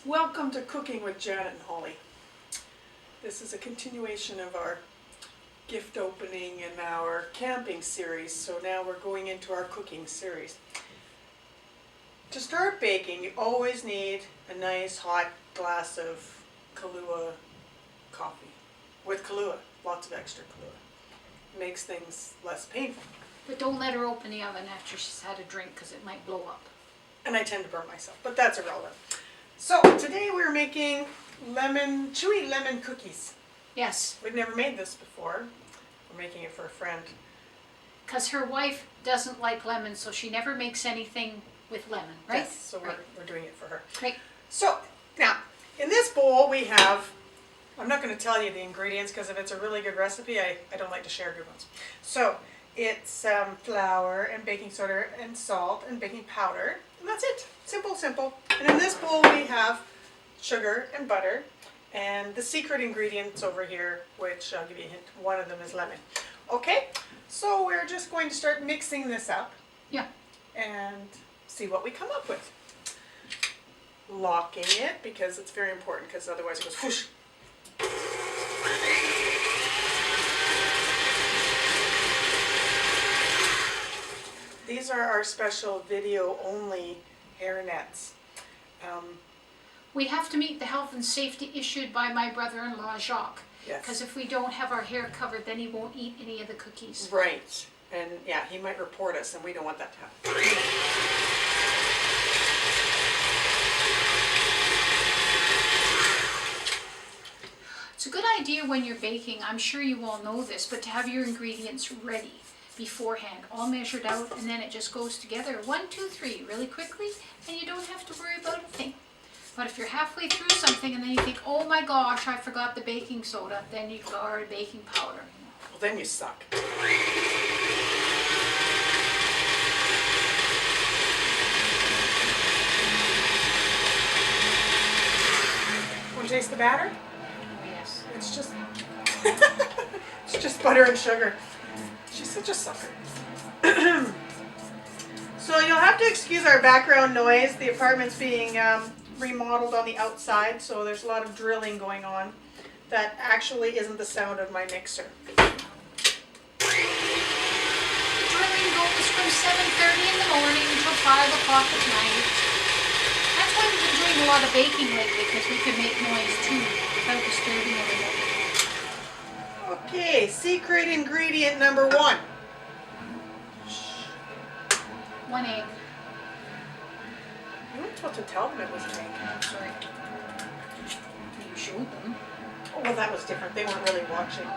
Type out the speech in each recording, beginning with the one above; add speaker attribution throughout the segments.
Speaker 1: Welcome to Cooking with Janet and Holly. This is a continuation of our gift opening and our camping series, so now we're going into our cooking series. To start baking, you always need a nice hot glass of Kahlua coffee. With Kahlua, lots of extra Kahlua. Makes things less painful.
Speaker 2: But don't let her open the oven after she's had a drink because it might blow up.
Speaker 1: And I tend to burn myself, but that's irrelevant. So today we're making chewy lemon cookies.
Speaker 2: Yes.
Speaker 1: We've never made this before. We're making it for a friend.
Speaker 2: Because her wife doesn't like lemon, so she never makes anything with lemon, right?
Speaker 1: Yes, so we're doing it for her.
Speaker 2: Right.
Speaker 1: So now, in this bowl we have, I'm not going to tell you the ingredients because if it's a really good recipe, I don't like to share good ones. So it's flour and baking soda and salt and baking powder. And that's it. Simple, simple. And in this bowl we have sugar and butter. And the secret ingredients over here, which I'll give you a hint, one of them is lemon. Okay, so we're just going to start mixing this up.
Speaker 2: Yeah.
Speaker 1: And see what we come up with. Locking it, because it's very important, because otherwise it goes whoosh. These are our special video-only hair nets.
Speaker 2: We have to meet the health and safety issued by my brother-in-law, Jacques.
Speaker 1: Yes.
Speaker 2: Because if we don't have our hair covered, then he won't eat any of the cookies.
Speaker 1: Right. And yeah, he might report us, and we don't want that to happen.
Speaker 2: It's a good idea when you're baking, I'm sure you all know this, but to have your ingredients ready beforehand, all measured out, and then it just goes together 1, 2, 3 really quickly, and you don't have to worry about a thing. But if you're halfway through something and then you think, oh my gosh, I forgot the baking soda, then you got baking powder.
Speaker 1: Well, then you suck. Want to taste the batter?
Speaker 2: Oh yes.
Speaker 1: It's just, it's just butter and sugar. She's such a sucker. So you'll have to excuse our background noise. The apartment's being remodeled on the outside, so there's a lot of drilling going on. That actually isn't the sound of my mixer.
Speaker 2: Drilling goes from 7:30 in the morning until 5 o'clock at night. That's why we've been doing a lot of baking lately, because we can make noise too without disturbing everybody.
Speaker 1: Okay, secret ingredient number 1.
Speaker 2: 1 egg.
Speaker 1: You weren't supposed to tell them it was an egg.
Speaker 2: Sorry. You showed them.
Speaker 1: Oh, well, that was different. They weren't really watching.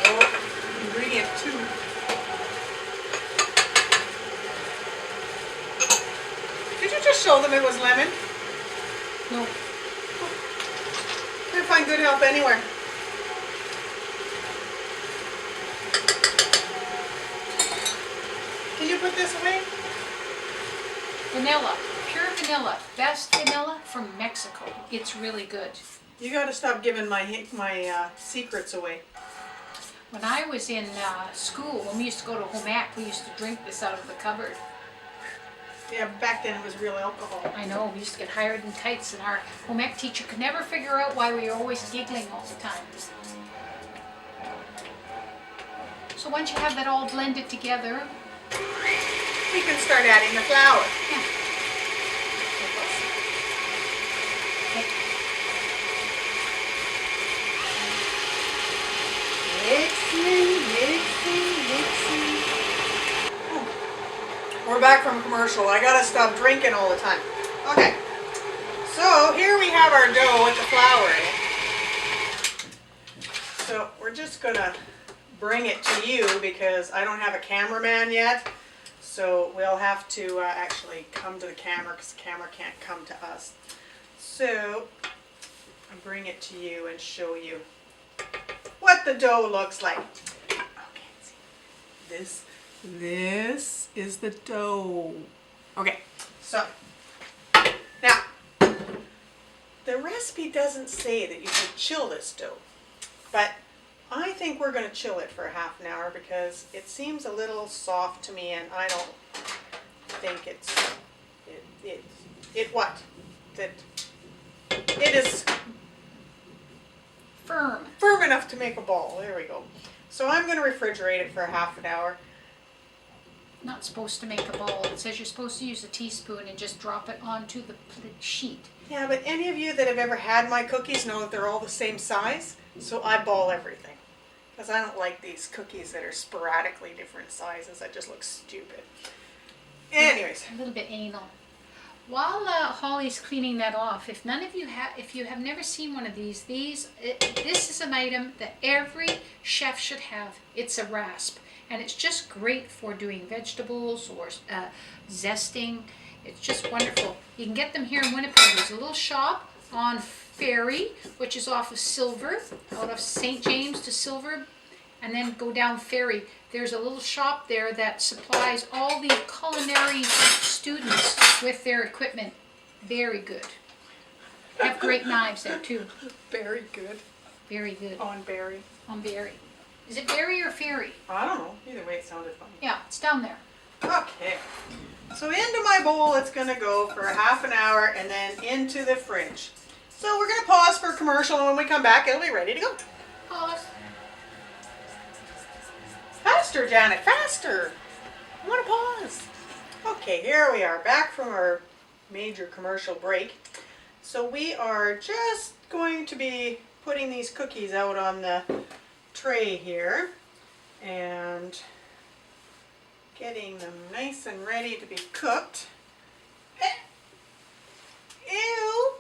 Speaker 1: Oh, ingredient 2. Did you just show them it was lemon?
Speaker 2: No.
Speaker 1: Can't find good help anywhere. Can you put this away?
Speaker 2: Vanilla. Pure vanilla. Best vanilla from Mexico. It's really good.
Speaker 1: You got to stop giving my secrets away.
Speaker 2: When I was in school, when we used to go to home ec, we used to drink this out of the cupboard.
Speaker 1: Yeah, back then it was real alcohol.
Speaker 2: I know, we used to get hired in tights, and our home ec teacher could never figure out why we were always giggling all the time. So once you have that all blended together,
Speaker 1: We can start adding the flour.
Speaker 2: yeah. Okay.
Speaker 1: Mixing. We're back from commercial. I gotta stop drinking all the time. Okay. So here we have our dough with the flour in it. So we're just gonna bring it to you because I don't have a cameraman yet. So we'll have to actually come to the camera because the camera can't come to us. So I'll bring it to you and show you what the dough looks like. Okay, see. This is the dough. Okay, so now the recipe doesn't say that you should chill this dough, but I think we're going to chill it for a half an hour because it seems a little soft to me, and I don't think that it is firm enough to make a ball. There we go. So I'm going to refrigerate it for half an hour.
Speaker 2: Not supposed to make a ball. It says you're supposed to use a teaspoon and just drop it onto the sheet.
Speaker 1: Yeah, but any of you that have ever had my cookies know that they're all the same size, so I ball everything. Because I don't like these cookies that are sporadically different sizes. That just looks stupid. Anyways.
Speaker 2: A little bit anal. While Holly's cleaning that off, if you have never seen one of these, this is an item that every chef should have. It's a rasp, and it's just great for doing vegetables or zesting. It's just wonderful. You can get them here in Winnipeg. There's a little shop on Ferry, which is off of Silver, out of St. James to Silver, and then go down Ferry. There's a little shop there that supplies all the culinary students with their equipment. Very good. Have great knives there too.
Speaker 1: Very good.
Speaker 2: Very good.
Speaker 1: On Berry.
Speaker 2: On Berry. Is it Berry or Ferry?
Speaker 1: I don't know. Either way it sounded funny.
Speaker 2: Yeah, it's down there.
Speaker 1: Okay. So into my bowl it's going to go for half an hour and then into the fridge. So we're going to pause for a commercial, and when we come back it'll be ready to go.
Speaker 2: Pause.
Speaker 1: Faster, Janet, faster. I want to pause. Okay, here we are back from our major commercial break. So we are just going to be putting these cookies out on the tray here and getting them nice and ready to be cooked. Ew!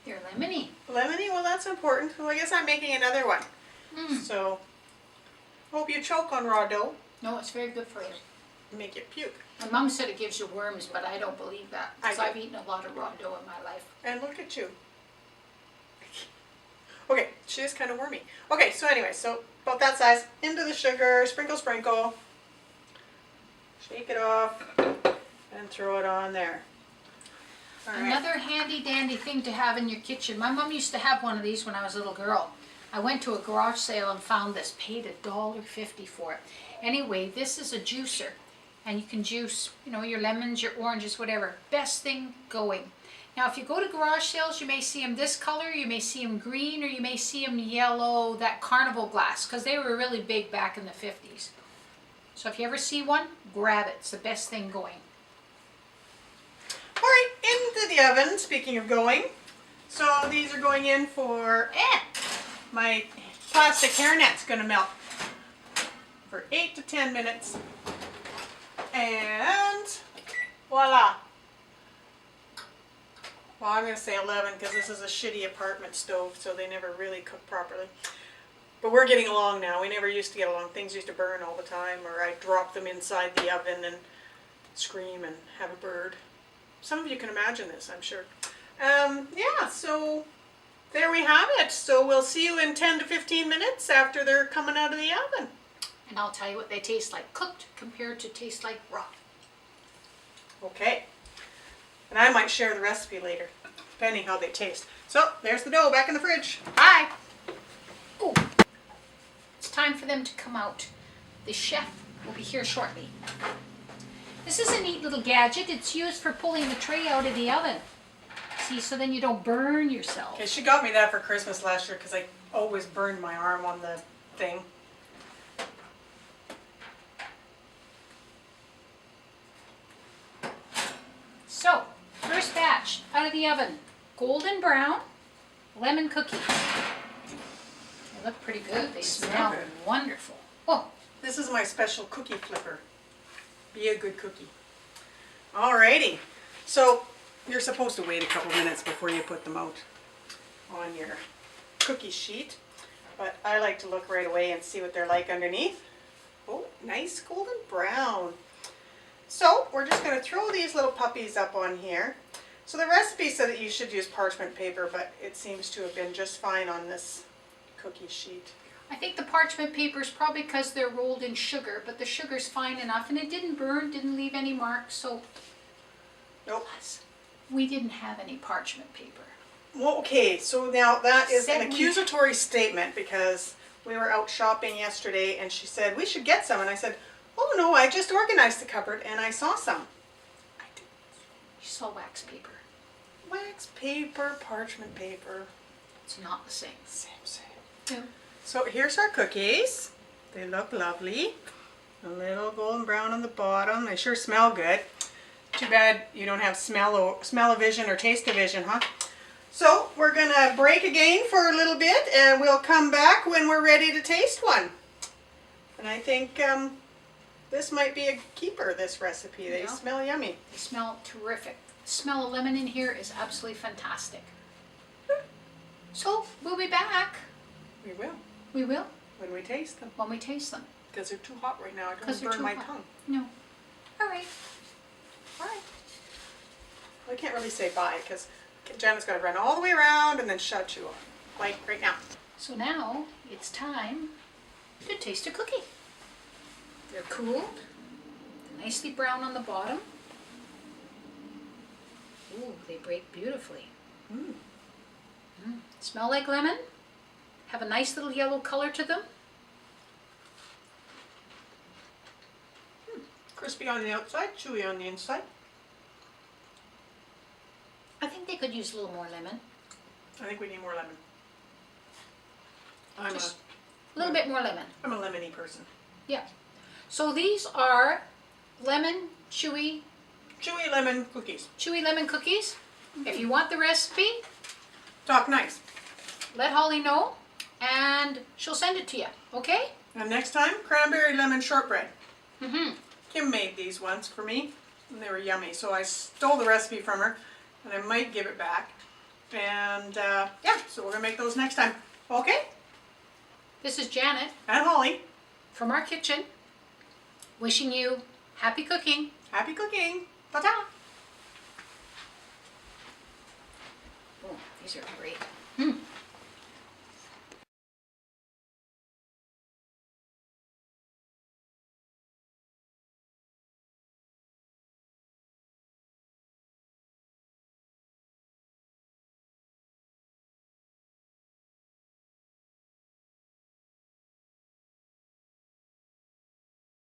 Speaker 2: They're lemony.
Speaker 1: Lemony? Well, that's important. So I guess I'm making another one.
Speaker 2: Mm.
Speaker 1: So, hope you choke on raw dough.
Speaker 2: No, it's very good for you.
Speaker 1: Make you puke.
Speaker 2: My mom said it gives you worms, but I don't believe that. Because I've eaten a lot of raw dough in my life.
Speaker 1: And look at you. Okay, she is kind of wormy. Okay, so anyway, so about that size, into the sugar, sprinkle, sprinkle. Shake it off and throw it on there. All right.
Speaker 2: Another handy dandy thing to have in your kitchen. My mom used to have one of these when I was a little girl. I went to a garage sale and found this, paid $1.50 for it. Anyway, this is a juicer, and you can juice, your lemons, your oranges, whatever. Best thing going. Now, if you go to garage sales, you may see them this color, you may see them green, or you may see them yellow, that carnival glass, because they were really big back in the 50s. So if you ever see one, grab it. It's the best thing going.
Speaker 1: All right, into the oven, speaking of going. So these are going in for, my plastic hairnet's going to melt for 8 to 10 minutes. And voila. Well, I'm going to say 11 because this is a shitty apartment stove, so they never really cook properly. But we're getting along now. We never used to get along. Things used to burn all the time, or I'd drop them inside the oven and scream and have a bird. Some of you can imagine this, I'm sure. Yeah, so there we have it. So we'll see you in 10 to 15 minutes after they're coming out of the oven.
Speaker 2: And I'll tell you what they taste like cooked compared to taste like raw.
Speaker 1: Okay. And I might share the recipe later, depending how they taste. So there's the dough back in the fridge. Bye.
Speaker 2: Oh, it's time for them to come out. The chef will be here shortly. This is a neat little gadget. It's used for pulling the tray out of the oven. See, so then you don't burn yourself.
Speaker 1: Okay, she got me that for Christmas last year because I always burned my arm on the thing.
Speaker 2: So, first batch out of the oven. Golden brown lemon cookies. They look pretty good. They smell
Speaker 1: good.
Speaker 2: wonderful. Oh,
Speaker 1: This is my special cookie flipper. Be a good cookie. Alrighty. So you're supposed to wait a couple minutes before you put them out on your cookie sheet. But I like to look right away and see what they're like underneath. Oh, nice golden brown. So we're just going to throw these little puppies up on here. So the recipe said that you should use parchment paper, but it seems to have been just fine on this cookie sheet.
Speaker 2: I think the parchment paper is probably because they're rolled in sugar, but the sugar's fine enough, and it didn't burn, didn't leave any marks, so
Speaker 1: Nope.
Speaker 2: we didn't have any parchment paper.
Speaker 1: Well, okay, so now that is
Speaker 2: Said
Speaker 1: an
Speaker 2: we-
Speaker 1: accusatory statement because we were out shopping yesterday and she said, we should get some. And I said, Oh no, I just organized the cupboard and I saw some. I did.
Speaker 2: You saw wax paper.
Speaker 1: Wax paper, parchment paper.
Speaker 2: It's not the same.
Speaker 1: Same.
Speaker 2: No.
Speaker 1: So here's our cookies. They look lovely. A little golden brown on the bottom. They sure smell good. Too bad you don't have smell-o-vision or taste-o-vision, huh? So we're gonna break again for a little bit and we'll come back when we're ready to taste one. And I think this might be a keeper, this recipe. They
Speaker 2: Yeah.
Speaker 1: smell yummy.
Speaker 2: They smell terrific. The smell of lemon in here is absolutely fantastic. So we'll be back.
Speaker 1: We will,
Speaker 2: We will
Speaker 1: when we taste them.
Speaker 2: when we taste them.
Speaker 1: Because they're too hot right now. I don't
Speaker 2: 'Cause
Speaker 1: want to
Speaker 2: they're
Speaker 1: burn my
Speaker 2: too hot.
Speaker 1: tongue.
Speaker 2: No. All right.
Speaker 1: Well, I can't really say bye because Janet's got to run all the way around and then shut you off. Like right now.
Speaker 2: So now it's time to taste a cookie. They're cooled, nicely brown on the bottom. Ooh, they break beautifully.
Speaker 1: Mm.
Speaker 2: Smell like lemon. Have a nice little yellow color to them.
Speaker 1: Crispy on the outside, chewy on the inside.
Speaker 2: I think they could use a little more lemon.
Speaker 1: I think we need more lemon. I'm
Speaker 2: Just a little bit more lemon.
Speaker 1: a lemony person.
Speaker 2: Yeah. So these are lemon chewy
Speaker 1: Lemon cookies.
Speaker 2: lemon cookies. If you want the recipe,
Speaker 1: Talk nice.
Speaker 2: let Holly know and she'll send it to you. Okay?
Speaker 1: And next time, cranberry lemon shortbread.
Speaker 2: Mm-hmm.
Speaker 1: Kim made these once for me and they were yummy. So I stole the recipe from her and I might give it back. And yeah, so we're gonna make those next time. Okay?
Speaker 2: This is Janet
Speaker 1: And Holly,
Speaker 2: from our kitchen, wishing you happy cooking.
Speaker 1: happy cooking. Ta-ta.
Speaker 2: Oh, these are great.